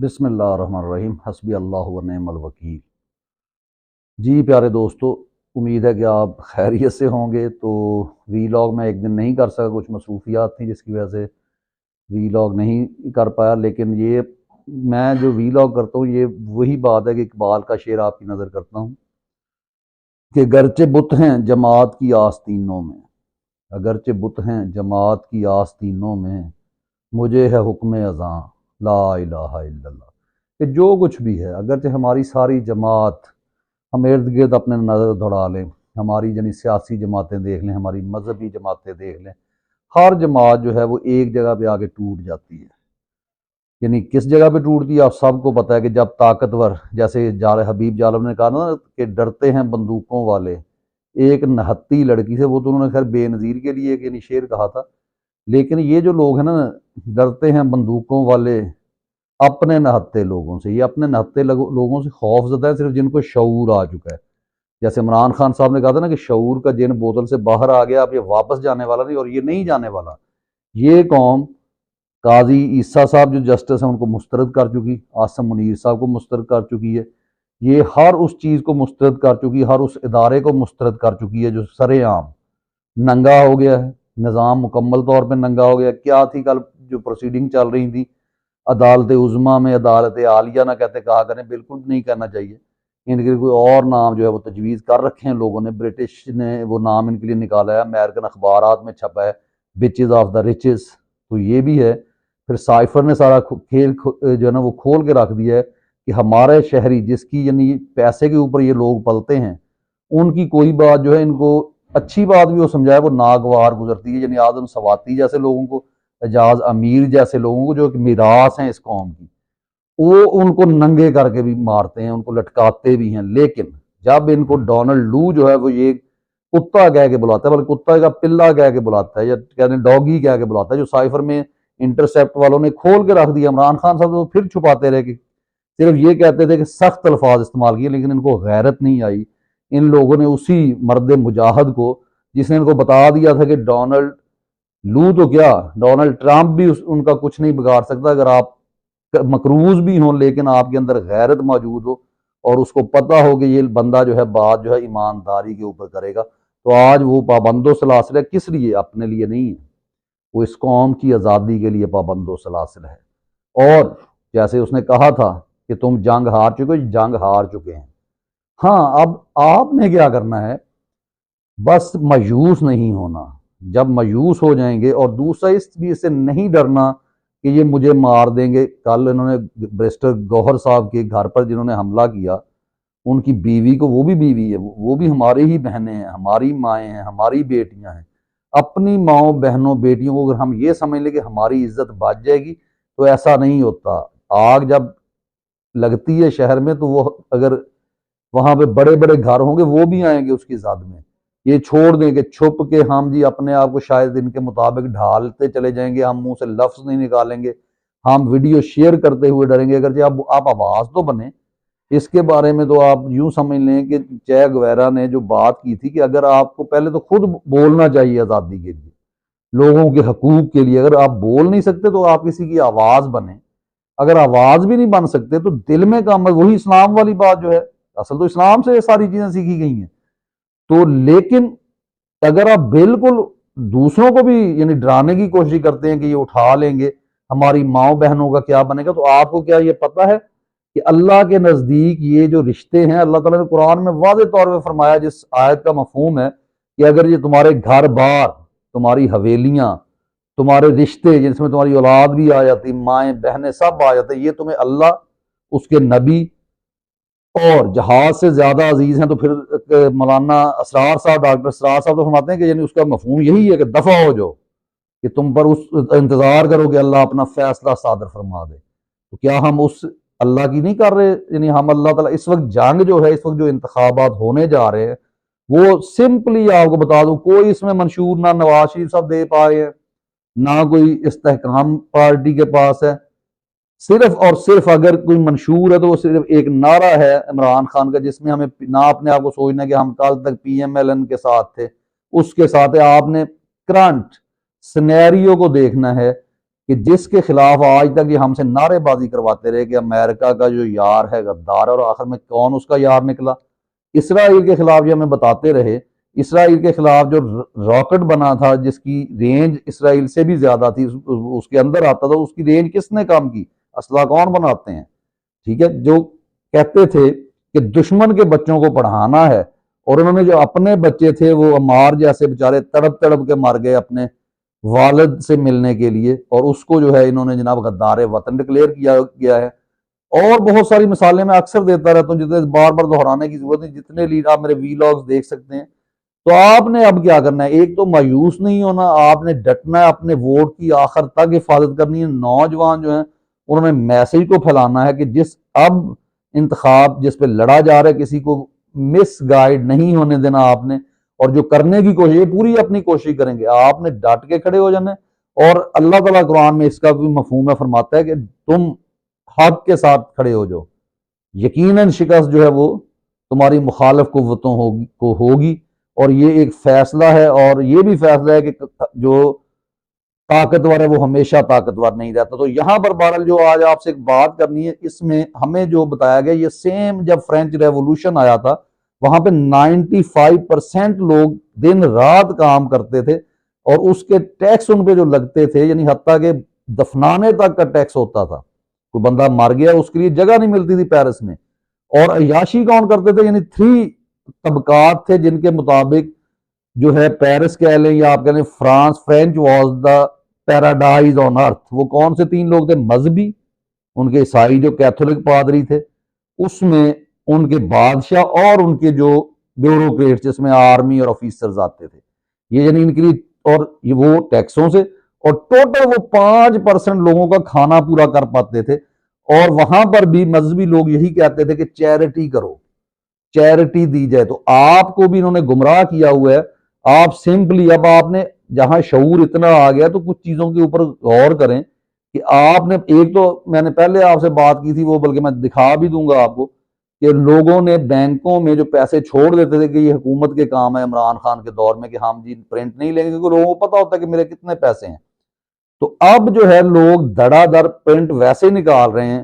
بسم اللہ الرحمن الرحیم، حسبی اللہ و نعم الوکیل۔ جی پیارے دوستو، امید ہے کہ آپ خیریت سے ہوں گے۔ تو وی لاگ میں ایک دن نہیں کر سکا، کچھ مصروفیات تھیں جس کی وجہ سے وی لاگ نہیں کر پایا، لیکن یہ میں جو وی لاگ کرتا ہوں یہ وہی بات ہے کہ اقبال کا شعر آپ کی نظر کرتا ہوں کہ گرچہ بت ہیں جماعت کی آستینوں میں، اگرچہ بت ہیں جماعت کی آستینوں میں، مجھے ہے حکم اذاں لا الہ الا اللہ۔ کہ جو کچھ بھی ہے، اگرچہ ہماری ساری جماعت، ہم ارد گرد اپنے نظر دوڑا لیں، ہماری یعنی سیاسی جماعتیں دیکھ لیں، ہماری مذہبی جماعتیں دیکھ لیں، ہر جماعت جو ہے وہ ایک جگہ پہ آگے ٹوٹ جاتی ہے۔ یعنی کس جگہ پہ ٹوٹتی ہے آپ سب کو پتہ ہے کہ جب طاقتور، جیسے حبیب جالب نے کہا نا کہ ڈرتے ہیں بندوقوں والے ایک نہتی لڑکی سے، وہ تو انہوں نے خیر بے نظیر کے لیے یعنی شعر کہا تھا، لیکن یہ جو لوگ ہیں نا، ڈرتے ہیں بندوقوں والے اپنے نہتے لوگوں سے، یہ اپنے نہتے لوگوں سے خوف زدہ ہے صرف جن کو شعور آ چکا ہے۔ جیسے عمران خان صاحب نے کہا تھا نا کہ شعور کا جن بوتل سے باہر آ گیا، اب یہ واپس جانے والا نہیں، اور یہ نہیں جانے والا۔ یہ قوم قاضی عیسیٰ صاحب جو جسٹس ہیں ان کو مسترد کر چکی، عاصم منیر صاحب کو مسترد کر چکی ہے، یہ ہر اس چیز کو مسترد کر چکی، ہر اس ادارے کو مسترد کر چکی ہے جو سر عام ننگا ہو گیا ہے۔ نظام مکمل طور پہ ننگا ہو گیا۔ کیا تھی کل جو پروسیڈنگ چل رہی تھی عدالت عظمیٰ میں، عدالت عالیہ نہ کہا کریں، بالکل نہیں کہنا چاہیے، ان کے کوئی اور نام جو ہے وہ تجویز کر رکھے ہیں لوگوں نے، برٹش نے وہ نام ان کے لیے نکالا ہے، امریکن اخبارات میں چھپا ہے، بچز آف دا رچز۔ تو یہ بھی ہے۔ پھر سائفر نے سارا کھیل جو ہے نا وہ کھول کے رکھ دیا ہے کہ ہمارے شہری جس کی یعنی پیسے کے اوپر یہ لوگ پلتے ہیں، ان کی کوئی بات جو ہے ان کو اچھی بات بھی وہ سمجھائے وہ ناگوار گزرتی ہے۔ یعنی آدم سواتی جیسے لوگوں کو، اعجاز امیر جیسے لوگوں کو جو کہ میراث ہیں اس قوم کی، وہ ان کو ننگے کر کے بھی مارتے ہیں، ان کو لٹکاتے بھی ہیں۔ لیکن جب ان کو ڈونلڈ لو جو ہے وہ یہ کتا کہہ کے بلاتا ہے، بلکہ کتا کا پلا کہہ کے بلاتا ہے، یا کہتے ہیں ڈاگی کہہ کے بلاتا ہے، جو سائفر میں انٹرسیپٹ والوں نے کھول کے رکھ دیا۔ عمران خان صاحب تو پھر چھپاتے رہے کہ صرف یہ کہتے تھے کہ سخت الفاظ استعمال کیے، لیکن ان کو غیرت نہیں آئی۔ ان لوگوں نے اسی مرد مجاہد کو، جس نے ان کو بتا دیا تھا کہ ڈونلڈ لو تو کیا، ڈونلڈ ٹرمپ بھی ان کا کچھ نہیں بگاڑ سکتا اگر آپ مقروض بھی ہوں، لیکن آپ کے اندر غیرت موجود ہو اور اس کو پتہ ہو کہ یہ بندہ جو ہے بات جو ہے ایمانداری کے اوپر کرے گا۔ تو آج وہ پابند و سلاسل ہے، کس لیے؟ اپنے لیے نہیں ہے، وہ اس قوم کی آزادی کے لیے پابند و سلاسل ہے۔ اور جیسے اس نے کہا تھا کہ تم جنگ ہار چکے، جنگ ہار چکے ہیں۔ ہاں، اب آپ نے کیا کرنا ہے، بس مایوس نہیں ہونا۔ جب مایوس ہو جائیں گے، اور دوسرا اس بھی سے نہیں ڈرنا کہ یہ مجھے مار دیں گے۔ کل انہوں نے بیرسٹر گوہر صاحب کے گھر پر جنہوں نے حملہ کیا، ان کی بیوی کو، وہ بھی بیوی ہے، وہ بھی ہماری ہی بہنیں ہیں، ہماری مائیں ہیں، ہماری بیٹیاں ہیں۔ اپنی ماؤں بہنوں بیٹیوں کو اگر ہم یہ سمجھ لیں کہ ہماری عزت بچ جائے گی، تو ایسا نہیں ہوتا۔ آگ جب لگتی ہے شہر میں تو وہ اگر وہاں پہ بڑے بڑے گھر ہوں گے وہ بھی آئیں گے اس کی زد میں۔ یہ چھوڑ دیں کہ چھپ کے ہم جی اپنے آپ کو شاید ان کے مطابق ڈھالتے چلے جائیں گے، ہم منہ سے لفظ نہیں نکالیں گے، ہم ویڈیو شیئر کرتے ہوئے ڈریں گے۔ اگر جی آپ آواز تو بنیں اس کے بارے میں، تو آپ یوں سمجھ لیں کہ چے گویرا نے جو بات کی تھی کہ اگر آپ کو پہلے تو خود بولنا چاہیے آزادی کے لیے، لوگوں کے حقوق کے لیے۔ اگر آپ بول نہیں سکتے تو آپ کسی کی آواز بنیں۔ اگر آواز بھی نہیں بن سکتے تو دل میں کام، وہی اسلام والی بات جو ہے، اصل تو اسلام سے یہ ساری چیزیں سیکھی گئی ہیں۔ تو لیکن اگر آپ بالکل دوسروں کو بھی یعنی ڈرانے کی کوشش کرتے ہیں کہ یہ اٹھا لیں گے، ہماری ماؤں بہنوں کا کیا بنے گا، تو آپ کو کیا یہ پتہ ہے کہ اللہ کے نزدیک یہ جو رشتے ہیں، اللہ تعالیٰ نے قرآن میں واضح طور پہ فرمایا، جس آیت کا مفہوم ہے کہ اگر یہ تمہارے گھر بار، تمہاری حویلیاں، تمہارے رشتے جس میں تمہاری اولاد بھی آ جاتی، مائیں بہنیں سب آ جاتے، یہ تمہیں اللہ، اس کے نبی اور جہاز سے زیادہ عزیز ہیں، تو پھر مولانا اسرار صاحب، ڈاکٹر اسرار صاحب تو فرماتے ہیں کہ یعنی اس کا مفہوم یہی ہے کہ دفع ہو جاؤ، کہ تم پر اس انتظار کرو کہ اللہ اپنا فیصلہ صادر فرما دے۔ تو کیا ہم اس اللہ کی نہیں کر رہے؟ یعنی ہم اللہ تعالیٰ اس وقت جنگ جو ہے، اس وقت جو انتخابات ہونے جا رہے ہیں، وہ سمپلی آپ کو بتا دوں، کوئی اس میں منشور نہ نواز شریف صاحب دے پا رہے ہیں، نہ کوئی استحکام پارٹی کے پاس ہے۔ صرف اور صرف اگر کوئی منشور ہے تو وہ صرف ایک نعرہ ہے عمران خان کا، جس میں ہمیں نہ اپنے آپ کو سوچنا کہ ہم کل تک پی ایم ایل این کے ساتھ تھے، اس کے ساتھ ہے۔ آپ نے کرنٹ سینیریو کو دیکھنا ہے کہ جس کے خلاف آج تک یہ ہم سے نعرے بازی کرواتے رہے کہ امریکہ کا جو یار ہے غدار ہے، اور آخر میں کون اس کا یار نکلا؟ اسرائیل کے خلاف یہ ہمیں بتاتے رہے، اسرائیل کے خلاف جو راکٹ بنا تھا جس کی رینج اسرائیل سے بھی زیادہ تھی، اس کے اندر آتا تھا، اس کی رینج کس نے کام کی؟ اسلحہ کون بناتے ہیں؟ ٹھیک ہے، جو کہتے تھے کہ دشمن کے بچوں کو پڑھانا ہے، اور انہوں نے جو اپنے بچے تھے وہ عمار جیسے بیچارے تڑپ تڑپ کے مر گئے اپنے والد سے ملنے کے لیے، اور اس کو جو ہے انہوں نے جناب غدار وطن ڈکلیئر کیا گیا ہے۔ اور بہت ساری مثالیں میں اکثر دیتا رہتا ہوں، جتنے بار بار دہرانے کی ضرورت نہیں، جتنے لیڈ آپ میرے وی لاگز دیکھ سکتے ہیں۔ تو آپ نے اب کیا کرنا ہے؟ ایک تو مایوس نہیں ہونا، آپ نے ڈٹنا ہے، اپنے ووٹ کی آخر تک حفاظت کرنی ہے۔ نوجوان جو ہیں انہوں نے میسج کو پھیلانا ہے کہ جس اب انتخاب جس پہ لڑا جا رہا ہے کسی کو مس گائیڈ نہیں ہونے دینا آپ نے، اور جو کرنے کی کوشش پوری اپنی کوشش کریں گے، آپ نے ڈٹ کے کھڑے ہو جانا ہے۔ اور اللہ تعالیٰ قرآن میں اس کا بھی مفہوم ہے، فرماتا ہے کہ تم حق کے ساتھ کھڑے ہو جاؤ، یقیناً شکست جو ہے وہ تمہاری مخالف قوتوں کو ہوگی۔ اور یہ ایک فیصلہ ہے، اور یہ بھی فیصلہ ہے کہ جو طاقتور ہے وہ ہمیشہ طاقتور نہیں رہتا۔ تو یہاں پر بہرحال جو آج آپ سے ایک بات کرنی ہے، اس میں ہمیں جو بتایا گیا، یہ سیم جب فرینچ ریولوشن آیا تھا وہاں پہ 95% لوگ دن رات کام کرتے تھے، اور اس کے ٹیکس ان پہ جو لگتے تھے، یعنی حتیٰ کہ دفنانے تک کا ٹیکس ہوتا تھا۔ کوئی بندہ مر گیا اس کے لیے جگہ نہیں ملتی تھی پیرس میں۔ اور عیاشی کون کرتے تھے؟ یعنی 3 طبقات تھے جن کے مطابق جو ہے پیرس کہہ لیں یا آپ کہہ لیں فرینچ واز دا پیراڈائز آن ارتھ۔ وہ کون سے 3 لوگ تھے؟ مذہبی، ان کے عیسائی جو کیتھولک پادری تھے، اس میں ان کے بادشاہ، اور ان کے جو بیوروکریٹس جس میں آرمی اور آفیسرز آتے تھے، یہ یعنی ان کے لیے، اور وہ ٹیکسوں سے، اور ٹوٹل وہ 5% لوگوں کا کھانا پورا کر پاتے تھے۔ اور وہاں پر بھی مذہبی لوگ یہی کہتے تھے کہ چیریٹی کرو، چیریٹی دی جائے۔ تو آپ کو بھی انہوں نے گمراہ کیا ہوا ہے۔ آپ سمپلی اب آپ نے جہاں شعور اتنا آ گیا تو کچھ چیزوں کے اوپر غور کریں کہ آپ نے ایک تو میں نے پہلے آپ سے بات کی تھی، وہ بلکہ میں دکھا بھی دوں گا آپ کو، کہ لوگوں نے بینکوں میں جو پیسے چھوڑ دیتے تھے کہ یہ حکومت کے کام ہے عمران خان کے دور میں کہ ہم جی پرنٹ نہیں لیں گے، کیونکہ لوگوں کو پتا ہوتا ہے کہ میرے کتنے پیسے ہیں۔ تو اب جو ہے لوگ دھڑا دھڑ پرنٹ ویسے نکال رہے ہیں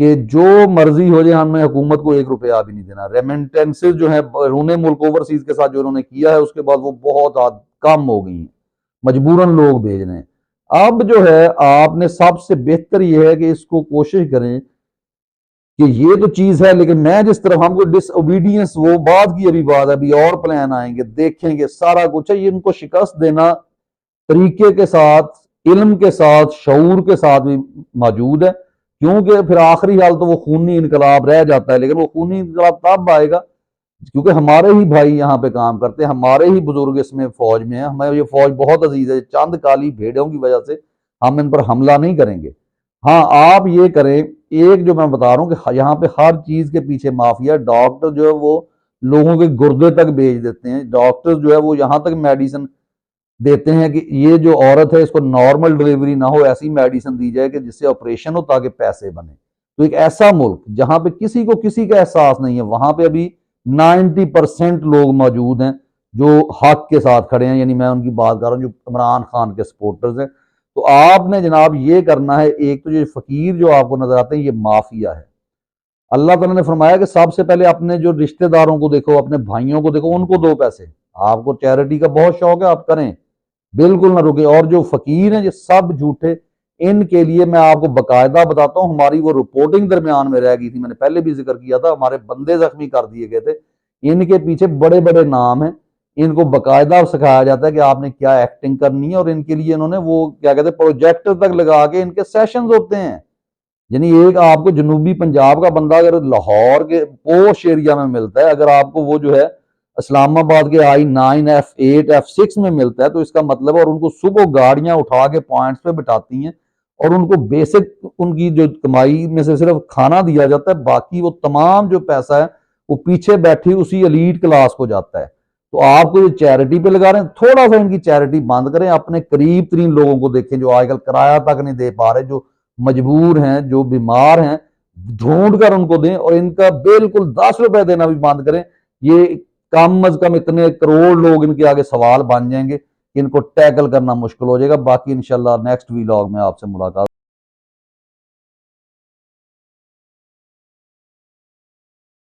کہ جو مرضی ہو جائے، ہم نے حکومت کو 1 روپیہ بھی نہیں دینا۔ ریمنٹنسز جو ہیں بیرون ملک اوورسیز کے ساتھ جو انہوں نے کیا ہے، اس کے بعد وہ بہت کم ہو گئی ہیں، مجبوراً لوگ بھیج رہے ہیں۔ اب جو ہے آپ نے سب سے بہتر یہ ہے کہ اس کو کوشش کریں کہ یہ تو چیز ہے، لیکن میں جس طرف ہم کو ڈس اوبیڈینس، وہ بات کی ابھی بات ہے، ابھی اور پلان آئیں گے، دیکھیں گے سارا کچھ ہے، یہ ان کو شکست دینا طریقے کے ساتھ، علم کے ساتھ، شعور کے ساتھ بھی موجود ہے، کیونکہ پھر آخری حال تو وہ خونی انقلاب رہ جاتا ہے۔ لیکن وہ خونی انقلاب تب آئے گا کیونکہ ہمارے ہی بھائی یہاں پہ کام کرتے ہیں، ہمارے ہی بزرگ اس میں فوج میں ہیں، ہمیں یہ فوج بہت عزیز ہے۔ چند کالی بھیڑوں کی وجہ سے ہم ان پر حملہ نہیں کریں گے۔ ہاں آپ یہ کریں، ایک جو میں بتا رہا ہوں کہ یہاں پہ ہر چیز کے پیچھے مافیا، ڈاکٹر جو ہے وہ لوگوں کے گردے تک بھیج دیتے ہیں، ڈاکٹر جو ہے وہ یہاں تک میڈیسن دیتے ہیں کہ یہ جو عورت ہے اس کو نارمل ڈلیوری نہ ہو، ایسی میڈیسن دی جائے کہ جس سے آپریشن ہو تاکہ پیسے بنے۔ تو ایک ایسا ملک جہاں پہ کسی کو کسی کا احساس نہیں ہے، وہاں پہ ابھی 90% لوگ موجود ہیں جو حق کے ساتھ کھڑے ہیں، یعنی میں ان کی بات کر رہا ہوں جو عمران خان کے سپورٹرز ہیں۔ تو آپ نے جناب یہ کرنا ہے، ایک تو یہ فقیر جو آپ کو نظر آتے ہیں یہ مافیا ہے۔ اللہ تعالیٰ نے فرمایا کہ سب سے پہلے اپنے جو رشتہ داروں کو دیکھو، اپنے بھائیوں کو دیکھو، ان کو دو پیسے۔ آپ کو چیریٹی کا بہت شوق ہے، آپ کریں، بالکل نہ رکے۔ اور جو فقیر ہیں یہ سب جھوٹے، ان کے لیے میں آپ کو باقاعدہ بتاتا ہوں، ہماری وہ رپورٹنگ درمیان میں رہ گئی تھی، میں نے پہلے بھی ذکر کیا تھا، ہمارے بندے زخمی کر دیے گئے تھے۔ ان کے پیچھے بڑے بڑے نام ہیں، ان کو باقاعدہ سکھایا جاتا ہے کہ آپ نے کیا ایکٹنگ کرنی ہے، اور ان کے لیے انہوں نے وہ کیا کہتے ہیں پروجیکٹر تک لگا کے ان کے سیشنز ہوتے ہیں۔ یعنی ایک آپ کو جنوبی پنجاب کا بندہ اگر لاہور کے پوش ایریا میں ملتا ہے، اگر آپ کو وہ جو ہے اسلام آباد کے I9 F8 F6 میں ملتا ہے، تو اس کا مطلب ہے، اور ان کو صبح گاڑیاں اٹھا کے پوائنٹس پہ بٹھاتی ہیں، اور ان کو بیسک ان کی جو کمائی میں سے صرف کھانا دیا جاتا ہے، باقی وہ تمام جو پیسہ ہے وہ پیچھے بیٹھی اسی ایلیٹ کلاس کو جاتا ہے۔ تو آپ کو یہ چیریٹی پہ لگا رہے ہیں، تھوڑا سا ان کی چیریٹی بند کریں، اپنے قریب ترین لوگوں کو دیکھیں جو آج کل کرایہ تک نہیں دے پا رہے، جو مجبور ہیں، جو بیمار ہیں، ڈھونڈ کر ان کو دیں، اور ان کا بالکل 10 روپے دینا بھی بند کریں۔ یہ کم از کم اتنے کروڑ لوگ ان کے آگے سوال بن جائیں گے ان کو ٹیکل کرنا مشکل ہو جائے گا. باقی انشاءاللہ نیکسٹ ویلاگ میں آپ سے ملاقات